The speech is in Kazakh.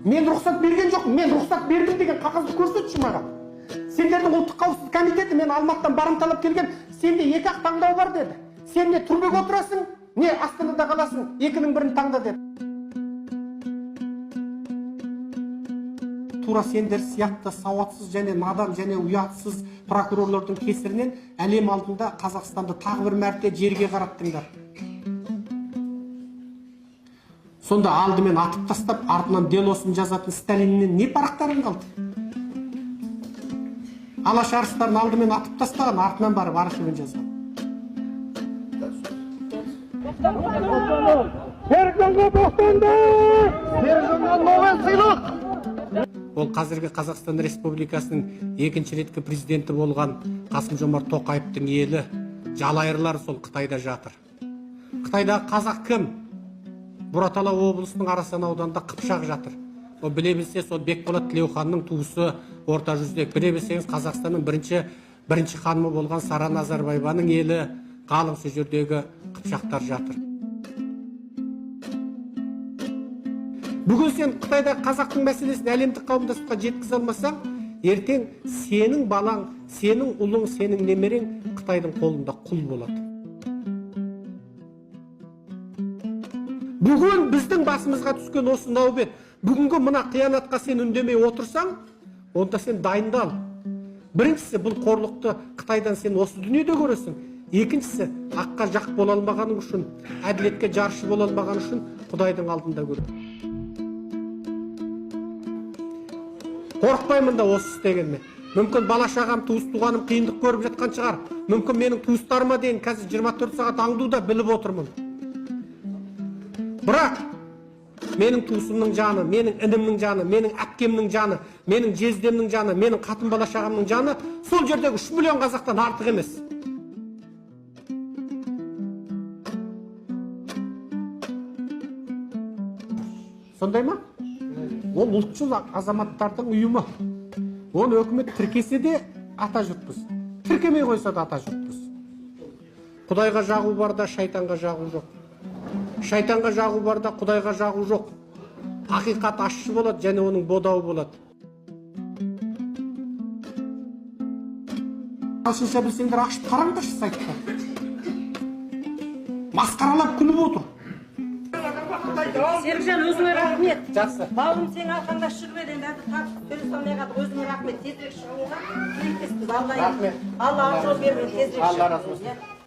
Мен рұқсат берген жоқпын. Мен рұқсат бердім деген қағазды көрсетші маған. Сендердің ұлттық қауіпсіздік комитеті мен Алматыдан барымталап келген. Сенде 2-ақ таңдау бар деді. Сен не түрмеге отырасың, не Астанада қаласың. 2-ның бірін таңда деді. Тура сендер сияқты сауатсыз және надан және ұятсыз прокурорлардың кесірінен әлем алдында Қазақстанды тағы бір мәрте жерге қараттыңдар. Сонда алдымен атып тастап, артынан делосын жазатын Сталиннен не парақтарың қалды? Алаш арыстарын алдымен атып тастаған, артынан барып архивін жазған. Серікжанға тоқтанды! Серікжанға Нобель сыйлық! Ол қазіргі Қазақстан Республикасының екінші реткі президенті болған Қасым-Жомарт Тоқаевтың елі, жалайырлар сол Қытайда жатыр. Қытайда қазақ кім? Бұратала облысының Арасан ауданында Қыпшақ жатыр. Ол біле білсе, сол Бекболат Тілеуханның туысы орта жүздегі. Біле білсеңіз, Қазақстанның бірінші ханымы болған Сара Назарбаеваның елі, қалың сол жердегі Қыпшақтар жатыр. Бүгін сен Қытайда қазақтың мәселесін әлемдік қауымдастыққа жеткізе алмасаң, ертең сенің балаң, сенің ұлың, сенің немерең Қытайдың қолында құл болады. Бүгін біздің басымызға түскен осы нәубет. Бүгінгі мына қиянатқа сен үндемей отырсаң, онда сен дайындал. Біріншісі, бұл қорлықты Қытайдан сен осы дүниеде көресің. Екіншісі, аққа жақ бола алмағаның үшін, әділетке жаршы бола алмаған үшін Құдайдың алдында көресің. Қорықпаймын да осы істегенме. Мүмкін бала-шағам, туыс-туғаным қиындық көріп жатқан шығар. Мүмкін менің туыстарыма дейін қазір 24 сағат аңдуда біліп отырмын. Бірақ менің туысымның жаны, менің інімнің жаны, менің әпкемнің жаны, менің жездемнің жаны, менің қатын бала-шағамның жаны сол жердегі 3 миллион қазақтан артық емес. Сондай ма? Ол ұлтшыл азаматтардың ұйымы. Оны өкімет тіркесе де ата жұртпыз. Тіркемей қойса да ата жұртпыз. Құдайға жағу бар да шайтанға жағу жоқ. Шайтанға жағу бар да Құдайға жағу жоқ. Ақиқат ащы болады және оның бодауы болады. Ағылшынша білсеңдер ашып қараңдаршы сайтта. Масқаралап күліп отыр. Серікжан, өзіңе рахмет. Жақсы. Бауырым сен арқаңда жүрмеді, енді сөйлес алмай қалдық. Өзіңе рахмет. Тезірек шығуыңа тілектеспіз. Рахмет. Алла жол бермей тезірек шығуыңа. Алла разы болсын.